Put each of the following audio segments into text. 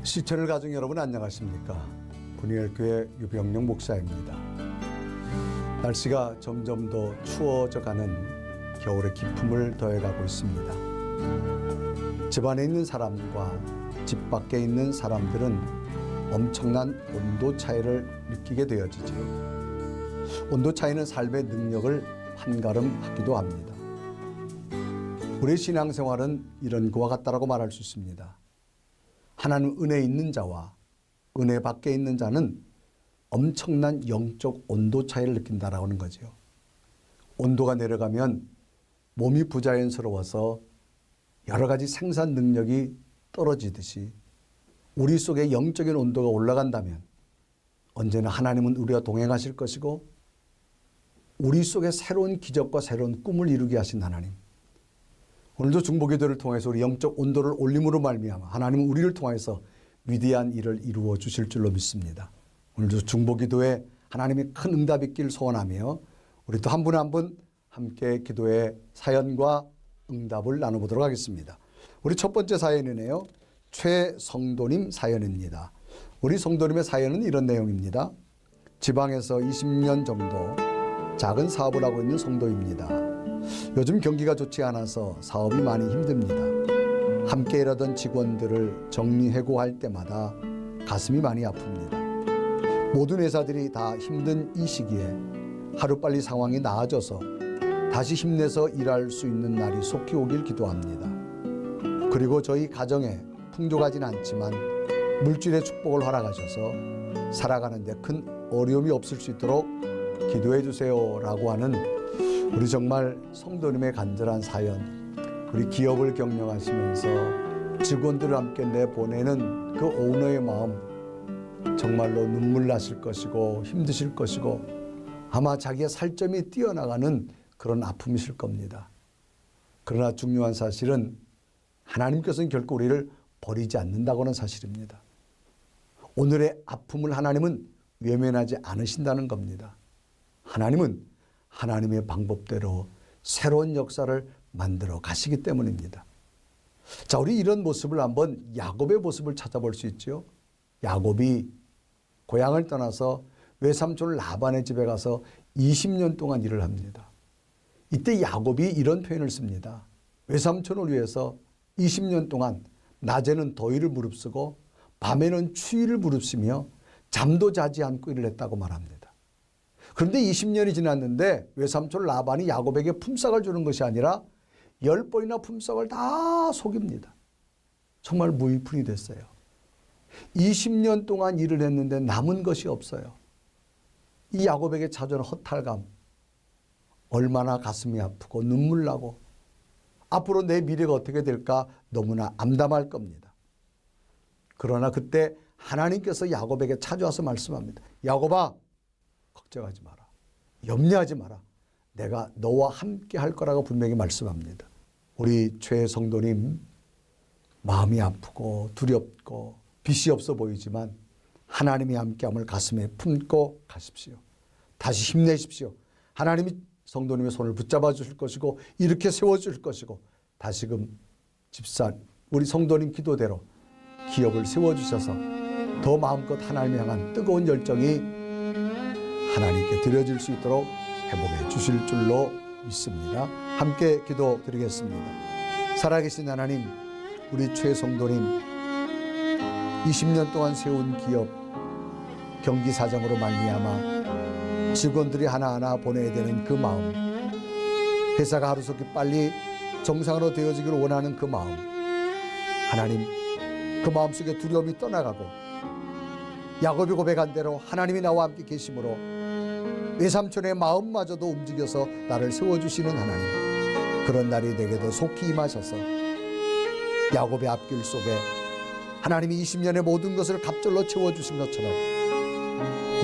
시청을 가족 여러분 안녕하십니까? 분이엘교회 유병영 목사입니다. 날씨가 점점 더 추워져 가는 겨울의 기품을 더해가고 있습니다. 집 안에 있는 사람과 집 밖에 있는 사람들은 엄청난 온도 차이를 느끼게 되어지지요. 온도 차이는 삶의 능력을 한가름하기도 합니다. 우리 신앙생활은 이런 것과 같다라고 말할 수 있습니다. 하나님 은혜 있는 자와 은혜 밖에 있는 자는 엄청난 영적 온도 차이를 느낀다라고 하는 거죠. 온도가 내려가면 몸이 부자연스러워서 여러 가지 생산 능력이 떨어지듯이 우리 속에 영적인 온도가 올라간다면 언제나 하나님은 우리와 동행하실 것이고 우리 속에 새로운 기적과 새로운 꿈을 이루게 하신 하나님, 오늘도 중보기도를 통해서 우리 영적 온도를 올림으로 말미암아 하나님은 우리를 통해서 위대한 일을 이루어 주실 줄로 믿습니다. 오늘도 중보기도에 하나님의 큰 응답이 있길 소원하며 우리 또 한 분 한 분 함께 기도의 사연과 응답을 나눠보도록 하겠습니다. 우리 첫 번째 사연이네요. 최성도님 사연입니다. 우리 성도님의 사연은 이런 내용입니다. 지방에서 20년 정도 작은 사업을 하고 있는 성도입니다. 요즘 경기가 좋지 않아서 사업이 많이 힘듭니다. 함께 일하던 직원들을 정리해고할 때마다 가슴이 많이 아픕니다. 모든 회사들이 다 힘든 이 시기에 하루빨리 상황이 나아져서 다시 힘내서 일할 수 있는 날이 속히 오길 기도합니다. 그리고 저희 가정에 풍족하진 않지만 물질의 축복을 허락하셔서 살아가는 데 큰 어려움이 없을 수 있도록 기도해 주세요 라고 하는 우리 정말 성도님의 간절한 사연, 우리 기업을 경영하시면서 직원들을 함께 내보내는 그 오너의 마음, 정말로 눈물 나실 것이고 힘드실 것이고 아마 자기의 살점이 뛰어나가는 그런 아픔이실 겁니다. 그러나 중요한 사실은 하나님께서는 결코 우리를 버리지 않는다고 하는 사실입니다. 오늘의 아픔을 하나님은 외면하지 않으신다는 겁니다. 하나님은 하나님의 방법대로 새로운 역사를 만들어 가시기 때문입니다. 자, 우리 이런 모습을 한번 야곱의 모습을 찾아볼 수 있죠. 야곱이 고향을 떠나서 외삼촌 라반의 집에 가서 20년 동안 일을 합니다. 이때 야곱이 이런 표현을 씁니다. 외삼촌을 위해서 20년 동안 낮에는 더위를 무릅쓰고 밤에는 추위를 무릅쓰며 잠도 자지 않고 일을 했다고 말합니다. 그런데 20년이 지났는데 외삼촌 라반이 야곱에게 품삯을 주는 것이 아니라 10번이나 품삯을 다 속입니다. 정말 무일푼이 됐어요. 20년 동안 일을 했는데 남은 것이 없어요. 이 야곱에게 찾아오는 허탈감, 얼마나 가슴이 아프고 눈물 나고 앞으로 내 미래가 어떻게 될까 너무나 암담할 겁니다. 그러나 그때 하나님께서 야곱에게 찾아와서 말씀합니다. 야곱아, 걱정하지 마라. 염려하지 마라. 내가 너와 함께 할 거라고 분명히 말씀합니다. 우리 최성도님 마음이 아프고 두렵고 빛이 없어 보이지만 하나님이 함께함을 가슴에 품고 가십시오. 다시 힘내십시오. 하나님이 성도님의 손을 붙잡아 주실 것이고 이렇게 세워주실 것이고 다시금 집산 우리 성도님 기도대로 기업을 세워주셔서 더 마음껏 하나님을 향한 뜨거운 열정이 하나님께 드려질 수 있도록 회복해 주실 줄로 믿습니다. 함께 기도 드리겠습니다. 살아계신 하나님, 우리 최성도님 20년 동안 세운 기업 경기 사정으로 말미암아 직원들이 하나하나 보내야 되는 그 마음, 회사가 하루속히 빨리 정상으로 되어지기를 원하는 그 마음, 하나님 그 마음속에 두려움이 떠나가고 야곱이 고백한 대로 하나님이 나와 함께 계심으로 외삼촌의 마음마저도 움직여서 나를 세워주시는 하나님, 그런 날이 내게도 속히 임하셔서 야곱의 앞길 속에 하나님이 20년의 모든 것을 갑절로 채워주신 것처럼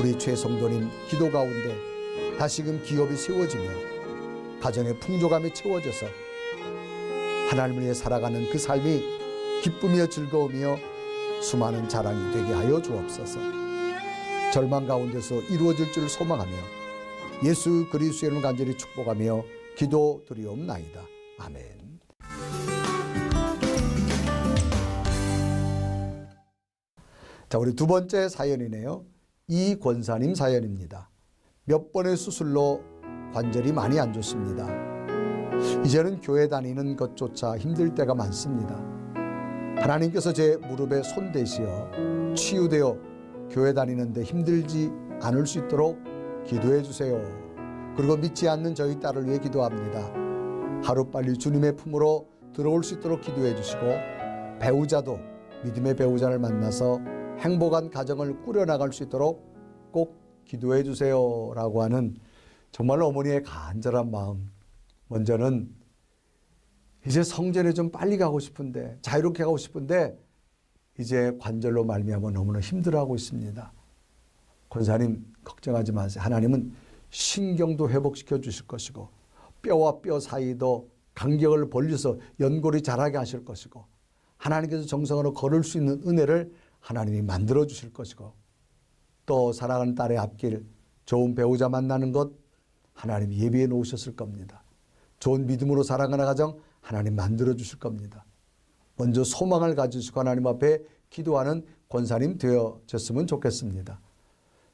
우리 최성도님 기도 가운데 다시금 기업이 세워지며 가정의 풍족함이 채워져서 하나님을 위해 살아가는 그 삶이 기쁨이며 즐거움이며 수많은 자랑이 되게 하여 주옵소서. 절망 가운데서 이루어질 줄 소망하며 예수 그리스도의 이름을 간절히 축복하며 기도드리옵나이다. 아멘. 자, 우리 두 번째 사연이네요. 이 권사님 사연입니다. 몇 번의 수술로 관절이 많이 안 좋습니다. 이제는 교회 다니는 것조차 힘들 때가 많습니다. 하나님께서 제 무릎에 손 대시어 치유되어 교회 다니는데 힘들지 않을 수 있도록 기도해 주세요. 그리고 믿지 않는 저희 딸을 위해 기도합니다. 하루빨리 주님의 품으로 들어올 수 있도록 기도해 주시고 배우자도 믿음의 배우자를 만나서 행복한 가정을 꾸려나갈 수 있도록 꼭 기도해 주세요 라고 하는 정말 어머니의 간절한 마음. 먼저는 이제 성전에 좀 빨리 가고 싶은데, 자유롭게 가고 싶은데 이제 관절로 말미암아 너무나 힘들어하고 있습니다. 권사님 걱정하지 마세요. 하나님은 신경도 회복시켜 주실 것이고 뼈와 뼈 사이도 간격을 벌려서 연골이 자라게 하실 것이고 하나님께서 정성으로 걸을 수 있는 은혜를 하나님이 만들어 주실 것이고 또 사랑하는 딸의 앞길 좋은 배우자 만나는 것 하나님이 예비해 놓으셨을 겁니다. 좋은 믿음으로 살아가는 가정 하나님 만들어 주실 겁니다. 먼저 소망을 가지시고 하나님 앞에 기도하는 권사님 되어졌으면 좋겠습니다.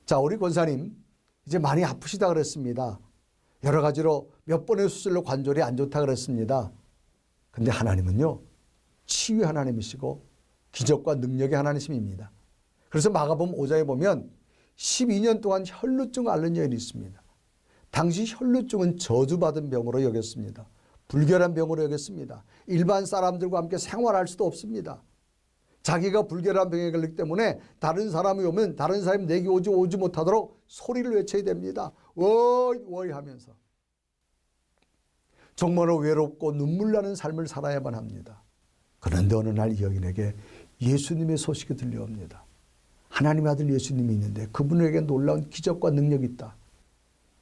자, 우리 권사님 이제 많이 아프시다 그랬습니다. 여러 가지로 몇 번의 수술로 관절이 안 좋다 그랬습니다. 근데 하나님은요, 치유의 하나님이시고 기적과 능력의 하나님이십니다. 그래서 마가복음 5장에 보면 12년 동안 혈루증을 앓는 여인이 있습니다. 당시 혈루증은 저주받은 병으로 여겼습니다. 불결한 병으로 여겼습니다. 일반 사람들과 함께 생활할 수도 없습니다. 자기가 불결한 병에 걸리기 때문에 다른 사람이 오면 다른 사람이 내게 오지 못하도록 소리를 외쳐야 됩니다. 워이 워이 하면서 정말로 외롭고 눈물 나는 삶을 살아야만 합니다. 그런데 어느 날 이 여인에게 예수님의 소식이 들려옵니다. 하나님의 아들 예수님이 있는데 그분에게 놀라운 기적과 능력이 있다.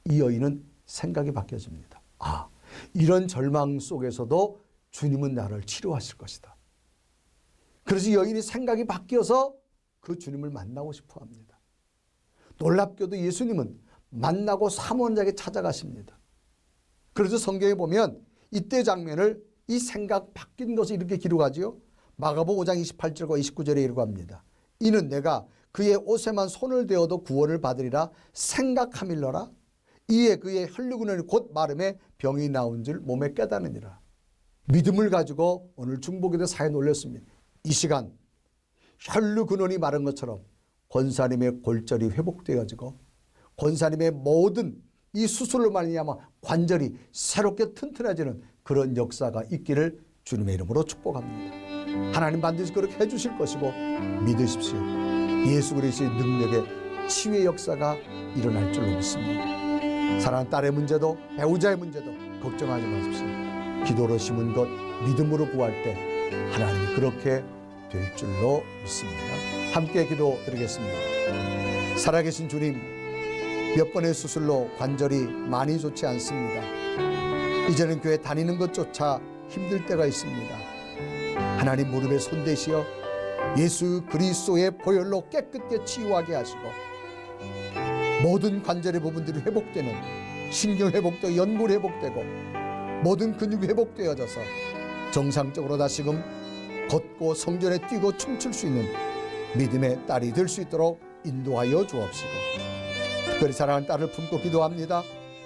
이 여인은 생각이 바뀌어집니다. 아, 이런 절망 속에서도 주님은 나를 치료하실 것이다. 그래서 여인이 생각이 바뀌어서 그 주님을 만나고 싶어 합니다. 놀랍게도 예수님은 만나고 사모자에게 찾아가십니다. 그래서 성경에 보면 이때 장면을 이 생각 바뀐 것을 이렇게 기록하지요. 마가복음 5장 28절과 29절에 이르고 합니다. 이는 내가 그의 옷에만 손을 대어도 구원을 받으리라 생각함일러라. 이에 그의 혈류근원이 곧 마름에 병이 나온 줄 몸에 깨닫느니라. 믿음을 가지고 오늘 중보기도 사연에 올렸습니다. 이 시간 혈류근원이 마른 것처럼 권사님의 골절이 회복되어지고 권사님의 모든 이 수술로 말미암아 관절이 새롭게 튼튼해지는 그런 역사가 있기를 주님의 이름으로 축복합니다. 하나님 반드시 그렇게 해주실 것이고 믿으십시오. 예수 그리스도의 능력의 치유의 역사가 일어날 줄로 믿습니다. 사랑하는 딸의 문제도 배우자의 문제도 걱정하지 마십시오. 기도로 심은 것 믿음으로 구할 때 하나님이 그렇게 될 줄로 믿습니다. 함께 기도드리겠습니다. 살아계신 주님, 몇 번의 수술로 관절이 많이 좋지 않습니다. 이제는 교회 다니는 것조차 힘들 때가 있습니다. 하나님 무릎에 손대시어 예수 그리스도의 보혈로 깨끗게 치유하게 하시고 모든 관절의 부분들이 회복되는 신경 회복되고 연골 회복되고 모든 근육이 회복되어져서 정상적으로 다시금 걷고 성전에 뛰고 춤출 수 있는 믿음의 딸이 될 수 있도록 인도하여 주옵시고 특별히 사랑하는 딸을 품고 기도합니다.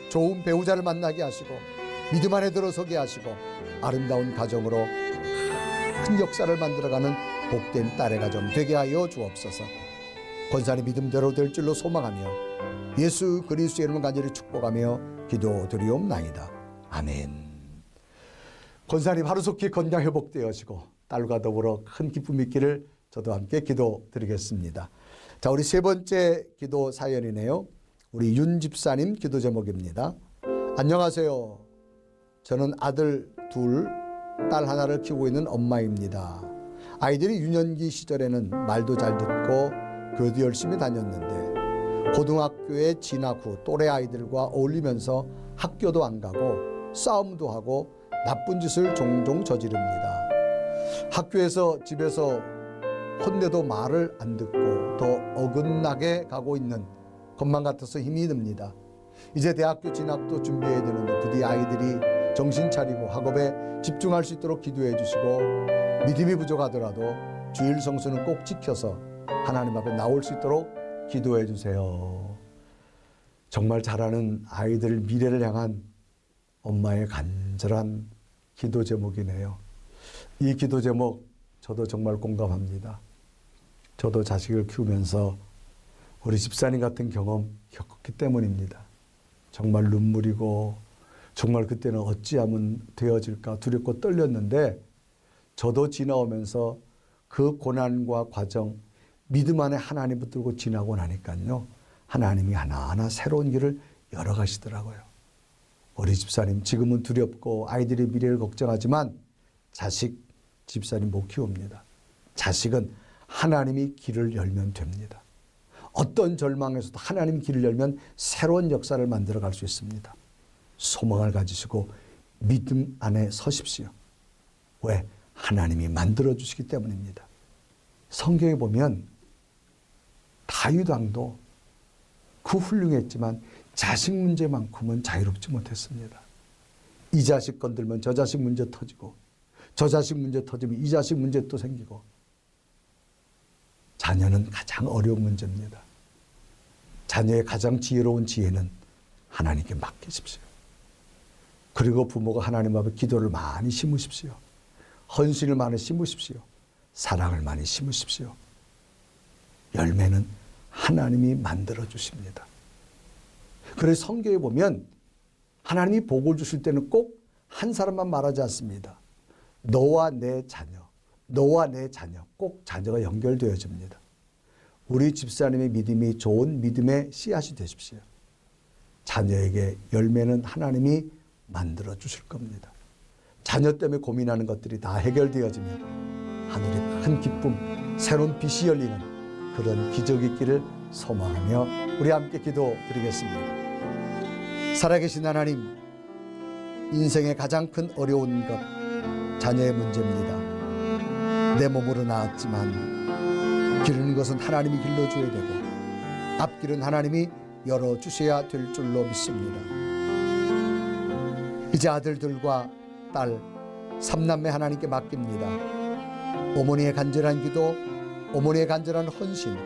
좋은 배우자를 만나게 하시고 믿음 안에 들어서게 하시고 아름다운 가정으로 큰 역사를 만들어가는 복된 딸의 가정 되게 하여 주옵소서. 권사님 믿음대로 될 줄로 소망하며 예수 그리스도의 이름을 간절히 축복하며 기도드리옵나이다. 아멘. 권사님 하루속히 건강 회복되어지고 딸과 더불어 큰 기쁨이 있기를 저도 함께 기도드리겠습니다. 자, 우리 세 번째 기도 사연이네요. 우리 윤 집사님 기도 제목입니다. 안녕하세요. 저는 아들 둘, 딸 하나를 키우고 있는 엄마입니다. 아이들이 유년기 시절에는 말도 잘 듣고 교회도 열심히 다녔는데 고등학교에 진학 후 또래 아이들과 어울리면서 학교도 안 가고 싸움도 하고 나쁜 짓을 종종 저지릅니다. 학교에서 집에서 혼내도 말을 안 듣고 더 어긋나게 가고 있는 것만 같아서 힘이 듭니다. 이제 대학교 진학도 준비해야 되는데 부디 아이들이 정신 차리고 학업에 집중할 수 있도록 기도해 주시고 믿음이 부족하더라도 주일 성수는 꼭 지켜서 하나님 앞에 나올 수 있도록 기도해 주세요. 정말 자라는 아이들 미래를 향한 엄마의 간절한 기도 제목이네요. 이 기도 제목 저도 정말 공감합니다. 저도 자식을 키우면서 우리 집사님 같은 경험 겪었기 때문입니다. 정말 눈물이고 정말 그때는 어찌하면 되어질까 두렵고 떨렸는데 저도 지나오면서 그 고난과 과정 믿음 안에 하나님 붙들고 지나고 나니까요. 하나님이 하나하나 새로운 길을 열어가시더라고요. 우리 집사님 지금은 두렵고 아이들의 미래를 걱정하지만 자식 집사님 못 키웁니다. 자식은 하나님이 길을 열면 됩니다. 어떤 절망에서도 하나님이 길을 열면 새로운 역사를 만들어갈 수 있습니다. 소망을 가지시고 믿음 안에 서십시오. 왜? 하나님이 만들어주시기 때문입니다. 성경에 보면 다윗 왕도 그 훌륭했지만 자식 문제만큼은 자유롭지 못했습니다. 이 자식 건들면 저 자식 문제 터지고 저 자식 문제 터지면 이 자식 문제 또 생기고 자녀는 가장 어려운 문제입니다. 자녀의 가장 지혜로운 지혜는 하나님께 맡기십시오. 그리고 부모가 하나님 앞에 기도를 많이 심으십시오. 헌신을 많이 심으십시오. 사랑을 많이 심으십시오. 열매는 하나님이 만들어 주십니다. 그래서 성경에 보면 하나님이 복을 주실 때는 꼭 한 사람만 말하지 않습니다. 너와 내 자녀, 너와 내 자녀, 꼭 자녀가 연결되어집니다. 우리 집사님의 믿음이 좋은 믿음의 씨앗이 되십시오. 자녀에게 열매는 하나님이 만들어 주실 겁니다. 자녀 때문에 고민하는 것들이 다 해결되어지면 하늘의 큰 기쁨, 새로운 빛이 열리는 그런 기적이 있기를 소망하며 우리 함께 기도드리겠습니다. 살아계신 하나님, 인생의 가장 큰 어려운 것 자녀의 문제입니다. 내 몸으로 낳았지만 기르는 것은 하나님이 길러줘야 되고 앞길은 하나님이 열어주셔야 될 줄로 믿습니다. 이제 아들들과 딸, 삼남매 하나님께 맡깁니다. 어머니의 간절한 기도, 어머니의 간절한 헌신,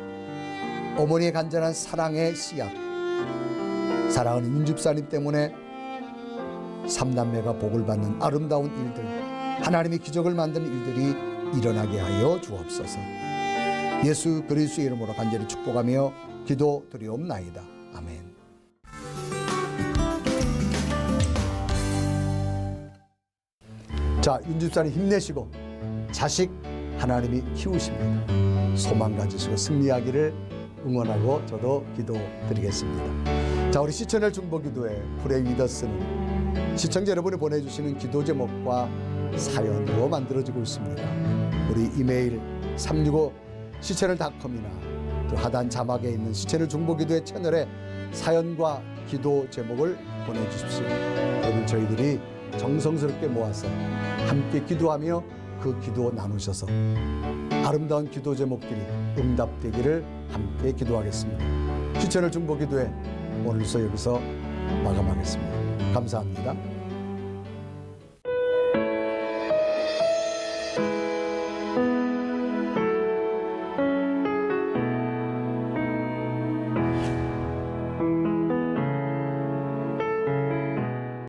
어머니의 간절한 사랑의 씨앗, 사랑하는 윤집사님 때문에 삼남매가 복을 받는 아름다운 일들, 하나님의 기적을 만드는 일들이 일어나게 하여 주옵소서. 예수 그리스도의 이름으로 간절히 축복하며 기도드리옵나이다. 아멘. 자, 윤집사님 힘내시고 자식 하나님이 키우십니다. 소망 가지시고 승리하기를 응원하고 저도 기도드리겠습니다. 자, 우리 시청자 중보기도회 프레이 위더스는 시청자 여러분이 보내주시는 기도 제목과 사연으로 만들어지고 있습니다. 우리 이메일 365시채널닷컴이나 또 하단 자막에 있는 시채널 중보기도회 채널에 사연과 기도 제목을 보내주십시오. 그러면 저희들이 정성스럽게 모아서 함께 기도하며 그 기도 나누셔서 아름다운 기도 제목들이 응답되기를 함께 기도하겠습니다. 시채널 중보기도회 오늘서 여기서 마감하겠습니다. 감사합니다.